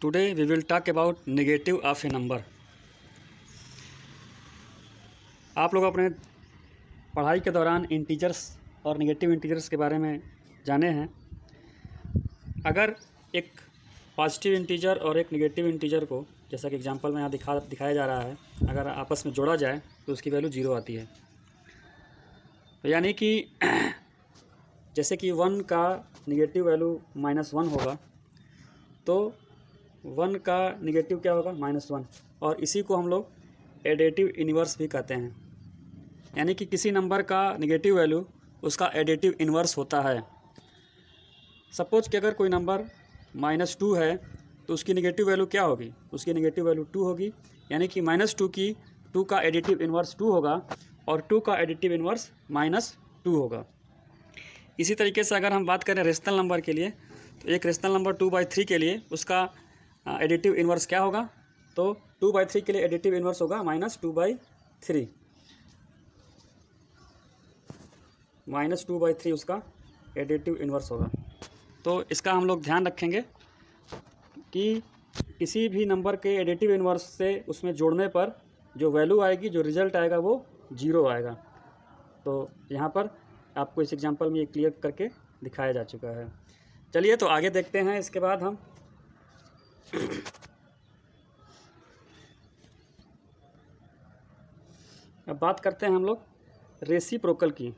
Today we will talk about negative of a number। आप लोग अपने पढ़ाई के दौरान इंटीजर्स और नेगेटिव इंटीजर्स के बारे में जाने हैं। अगर एक पॉजिटिव इंटीजर और एक नेगेटिव इंटीजर को, जैसा कि एग्जांपल में यहाँ दिखाया जा रहा है, अगर आपस में जोड़ा जाए तो उसकी वैल्यू 0 आती है। तो यानी कि जैसे कि 1 का नेगेटिव वैल्यू -1 होगा, तो 1 का नेगेटिव क्या होगा? -1। और इसी को हम लोग एडिटिव इन्वर्स भी कहते हैं। यानी कि किसी नंबर का नेगेटिव वैल्यू उसका एडिटिव इन्वर्स होता है। सपोज कि अगर कोई नंबर -2 है तो उसकी नेगेटिव वैल्यू क्या होगी? उसकी नेगेटिव वैल्यू 2 होगी। यानी कि -2 का एडिटिव इन्वर्स 2 होगा और 2 का एडिटिव इन्वर्स -2 होगा। इसी तरीके से अगर हम बात करें रेशनल नंबर के लिए, तो एक रेशनल नंबर 2/3 के लिए उसका एडिटिव इन्वर्स क्या होगा? तो 2/3 के लिए एडिटिव इन्वर्स होगा -2/3। -2/3 उसका एडिटिव इन्वर्स होगा। तो इसका हम लोग ध्यान रखेंगे कि किसी भी नंबर के एडिटिव इन्वर्स से उसमें जोड़ने पर जो वैल्यू आएगी, जो रिजल्ट आएगा, वो 0 आएगा। तो यहाँ पर आपको इस एग्जांपल में ये क्लियर करके दिखाया जा चुका है। चलिए तो आगे देखते हैं। इसके बाद हम अब बात करते हैं हम लोग रेसिप्रोकल की।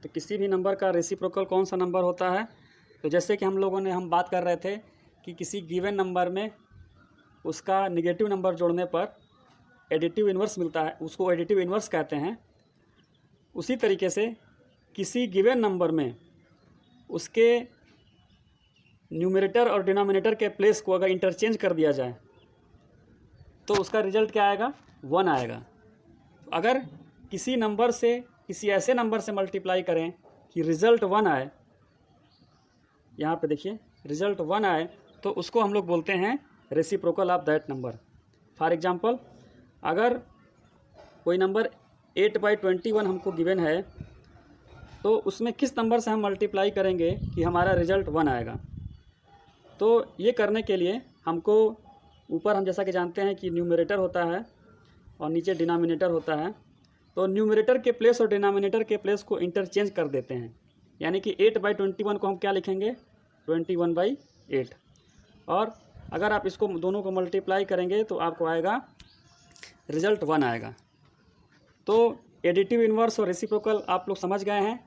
तो किसी भी नंबर का रेसिप्रोकल कौन सा नंबर होता है? तो जैसे कि हम बात कर रहे थे कि किसी गिवन नंबर में उसका नेगेटिव नंबर जोड़ने पर एडिटिव इन्वर्स मिलता है, उसको एडिटिव इन्वर्स कहते हैं। उसी तरीके से किसी गिवन नंबर में उसके न्यूमरेटर और डिनोमिनेटर के प्लेस को अगर इंटरचेंज कर दिया जाए तो उसका रिजल्ट क्या आएगा? 1 आएगा। अगर किसी नंबर से किसी ऐसे नंबर से मल्टीप्लाई करें कि रिज़ल्ट 1 आए, यहाँ पे देखिए रिज़ल्ट 1 आए, तो उसको हम लोग बोलते हैं reciprocal of that number. For example, अगर कोई नंबर 8/21 हमको गिवन है, तो उसमें किस नंबर से हम मल्टीप्लाई करेंगे कि हमारा रिज़ल्ट 1 आएगा? तो ये करने के लिए हमको ऊपर हम जैसा कि जानते हैं कि न्यूमरेटर होता है और नीचे डिनोमिनेटर होता है। तो न्यूमरेटर के प्लेस और डिनोमिनेटर के प्लेस को इंटरचेंज कर देते हैं। यानी कि 8/21 को हम क्या लिखेंगे? 21/8। और अगर आप इसको दोनों को मल्टीप्लाई करेंगे तो आपको आएगा रिज़ल्ट 1 आएगा। तो एडिटिव इन्वर्स और रेसिप्रोकल आप लोग समझ गए हैं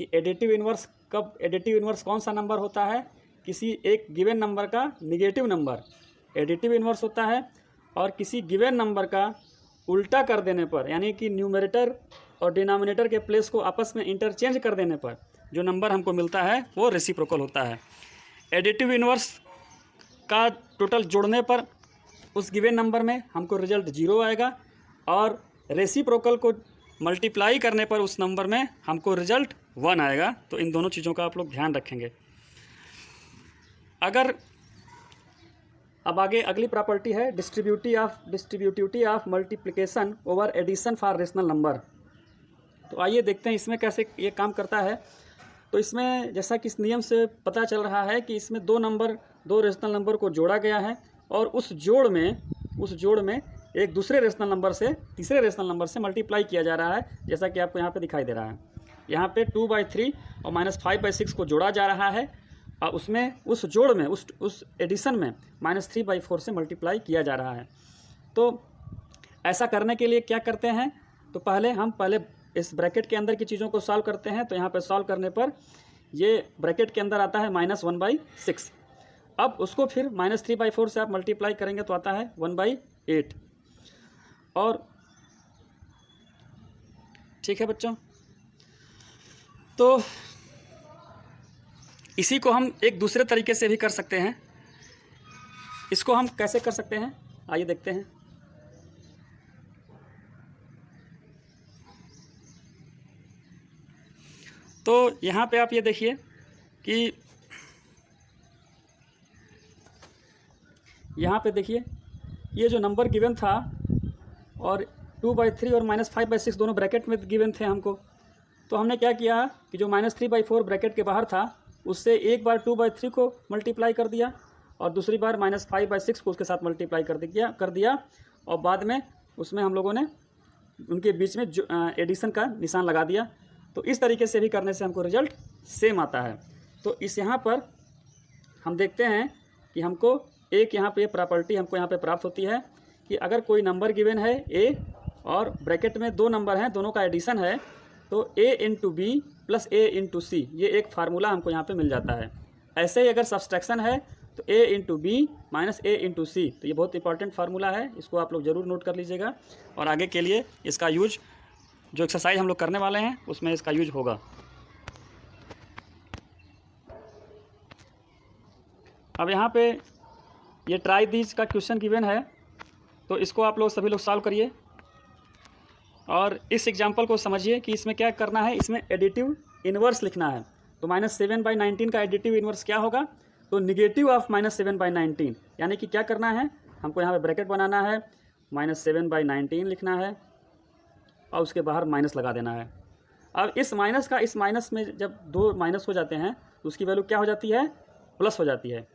कि एडिटिव इन्वर्स कौन सा नंबर होता है? किसी एक गिवन नंबर का नेगेटिव नंबर एडिटिव इन्वर्स होता है, और किसी गिवन नंबर का उल्टा कर देने पर, यानी कि न्यूमरेटर और डिनोमिनेटर के प्लेस को आपस में इंटरचेंज कर देने पर जो नंबर हमको मिलता है वो रेसिप्रोकल होता है। एडिटिव इन्वर्स का टोटल जोड़ने पर उस गिवन नंबर में हमको रिजल्ट 0 आएगा, और रेसिप्रोकल को मल्टीप्लाई करने पर उस नंबर में हमको रिजल्ट 1 आएगा। तो इन दोनों चीज़ों का आप लोग ध्यान रखेंगे। अगर अब आगे अगली प्रॉपर्टी है distributivity of multiplication over addition for rational number. तो आइए देखते हैं इसमें कैसे ये काम करता है। तो इसमें जैसा कि इस नियम से पता चल रहा है कि इसमें दो रेशनल नंबर को जोड़ा गया है, और उस जोड़ में एक दूसरे रेशनल नंबर से तीसरे रेशनल नंबर से मल्टीप्लाई किया जा रहा है, जैसा कि आपको यहाँ पे दिखाई दे रहा है। यहाँ पे 2/3 और -5/6 को जोड़ा जा रहा है, और उसमें उस जोड़ में उस एडिशन में -3/4 से मल्टीप्लाई किया जा रहा है। तो ऐसा करने के लिए क्या करते हैं? तो पहले इस ब्रैकेट के अंदर की चीज़ों को सॉल्व करते हैं। तो यहाँ पे सॉल्व करने पर ये ब्रैकेट के अंदर आता है -1/6। अब उसको फिर -3/4 से आप मल्टीप्लाई करेंगे तो आता है 1/8। और ठीक है बच्चों, तो इसी को हम एक दूसरे तरीके से भी कर सकते हैं। इसको हम कैसे कर सकते हैं, आइए देखते हैं। तो यहाँ पे आप ये देखिए कि यहाँ पे देखिए ये जो नंबर गिवन था, और 2/3 और -5/6 दोनों ब्रैकेट में गिवन थे हमको। तो हमने क्या किया कि जो -3/4 ब्रैकेट के बाहर था, उससे एक बार 2/3 को मल्टीप्लाई कर दिया, और दूसरी बार -5/6 को उसके साथ मल्टीप्लाई कर दिया और बाद में उसमें हम लोगों ने उनके बीच में जो एडिशन का निशान लगा दिया। तो इस तरीके से भी करने से हमको रिजल्ट सेम आता है। तो इस यहाँ पर हम देखते हैं कि हमको एक यहाँ पे प्रॉपर्टी हमको यहाँ पे प्राप्त होती है कि अगर कोई नंबर गिवन है a और ब्रैकेट में 2 नंबर हैं, दोनों का एडिशन है, तो a into B plus a into C, ये एक फार्मूला हमको यहाँ पे मिल जाता है। ऐसे ही अगर सब्सट्रैक्शन है तो a into B minus a into C, तो ये बहुत इंपॉर्टेंट फार्मूला है, इसको आप लोग ज़रूर नोट कर लीजिएगा और आगे के लिए इसका यूज जो एक्सरसाइज हम लोग करने वाले हैं उसमें इसका यूज होगा। अब यहाँ पे ये ट्राई दीज का क्वेश्चन गिवन है, तो इसको आप लोग सभी लोग सॉल्व करिए और इस एग्जांपल को समझिए कि इसमें क्या करना है। इसमें एडिटिव इन्वर्स लिखना है। तो -7/19 का एडिटिव इन्वर्स क्या होगा, तो निगेटिव ऑफ -7/19, यानी कि क्या करना है, हमको यहाँ पे ब्रैकेट बनाना है, -7/19 लिखना है और उसके बाहर माइनस लगा देना है। अब इस माइनस का इस माइनस में जब 2 माइनस हो जाते हैं तो उसकी वैल्यू क्या हो जाती है, प्लस हो जाती है।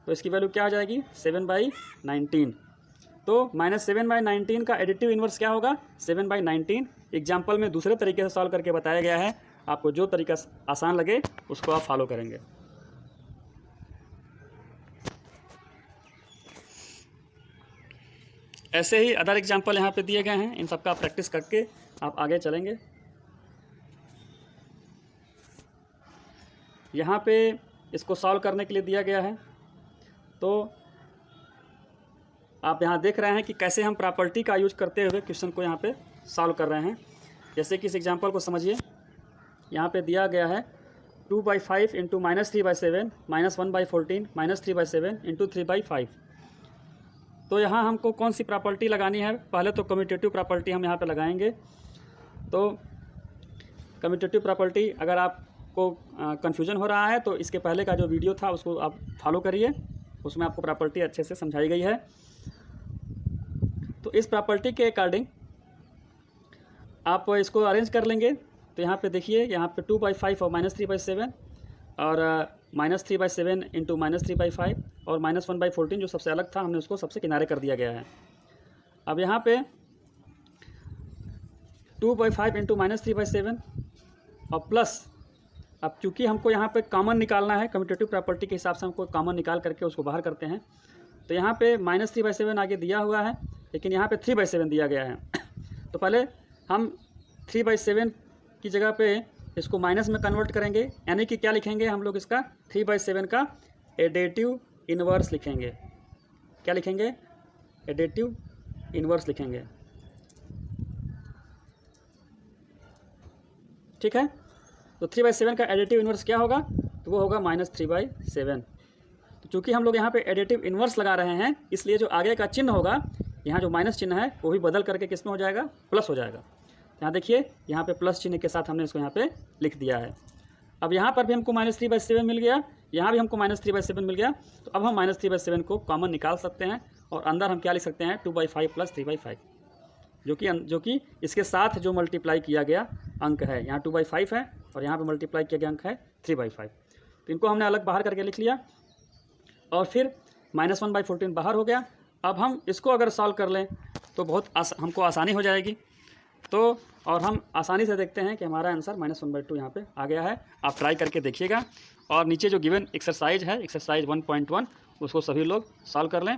तो इसकी वैल्यू क्या हो जाएगी, 7/19। तो -7/19 का एडिटिव इन्वर्स क्या होगा, 7/19। एग्जाम्पल में दूसरे तरीके से सॉल्व करके बताया गया है, आपको जो तरीका आसान लगे उसको आप फॉलो करेंगे। ऐसे ही अदर एग्जाम्पल यहाँ पे दिए गए हैं, इन सब का प्रैक्टिस करके आप आगे चलेंगे। यहाँ पे इसको सॉल्व करने के लिए दिया गया है, तो आप यहाँ देख रहे हैं कि कैसे हम प्रॉपर्टी का यूज करते हुए क्वेश्चन को यहाँ पे सॉल्व कर रहे हैं। जैसे कि इस एग्जांपल को समझिए, यहाँ पे दिया गया है 2/5 इंटू -3/7 -1/14 -3/7 इंटू 3/5। तो यहाँ हमको कौन सी प्रॉपर्टी लगानी है, पहले तो कम्यूटेटिव प्रॉपर्टी हम यहाँ पे लगाएंगे। तो कम्यूटेटिव प्रॉपर्टी अगर आपको कन्फ्यूजन हो रहा है तो इसके पहले का जो वीडियो था उसको आप फॉलो करिए, उसमें आपको प्रॉपर्टी अच्छे से समझाई गई है। तो इस प्रॉपर्टी के अकॉर्डिंग आप इसको अरेंज कर लेंगे। तो यहाँ पे देखिए, यहाँ पे 2/5 और -3/7 और -3/7 इंटू -3/5 और -1/14 जो सबसे अलग था, हमने उसको सबसे किनारे कर दिया गया है। अब यहाँ पे 2/5 इंटू -3/7 और प्लस, अब चूँकि हमको यहाँ पे कॉमन निकालना है, कम्यूटेटिव प्रॉपर्टी के हिसाब से हमको कॉमन निकाल करके उसको बाहर करते हैं। तो यहाँ पे -3/7 आगे दिया हुआ है, लेकिन यहाँ पे 3/7 दिया गया है। तो पहले हम 3/7 की जगह पे इसको माइनस में कन्वर्ट करेंगे, यानी कि क्या लिखेंगे हम लोग, इसका 3/7 का एडिटिव इन्वर्स लिखेंगे। क्या लिखेंगे, एडिटिव इन्वर्स लिखेंगे। ठीक है, तो 3/7 का एडिटिव इन्वर्स क्या होगा, तो वो होगा -3/7। तो चूँकि हम लोग यहाँ पे एडिटिव इन्वर्स लगा रहे हैं, इसलिए जो आगे का चिन्ह होगा, यहाँ जो माइनस चिन्ह है वो भी बदल करके किस में हो जाएगा, प्लस हो जाएगा। यहाँ देखिए, यहाँ पे प्लस चिन्ह के साथ हमने इसको यहाँ पे लिख दिया है। अब यहाँ पर भी हमको -3/7 मिल गया, यहाँ भी हमको -3/7 मिल गया। तो अब हम -3/7 को कॉमन निकाल सकते हैं और अंदर हम क्या लिख सकते हैं, 2/5 + 3/5, जो कि इसके साथ जो मल्टीप्लाई किया गया अंक है। यहाँ 2/5 है और यहाँ पे मल्टीप्लाई किया गया अंक है 3/5। तो इनको हमने अलग बाहर करके लिख लिया और फिर -1/14 बाहर हो गया। अब हम इसको अगर सॉल्व कर लें तो बहुत हमको आसानी हो जाएगी। तो और हम आसानी से देखते हैं कि हमारा आंसर -1/2 यहाँ पे आ गया है। आप ट्राई करके देखिएगा और नीचे जो गिवन एक्सरसाइज है, एक्सरसाइज 1.1, उसको सभी लोग सॉल्व कर लें।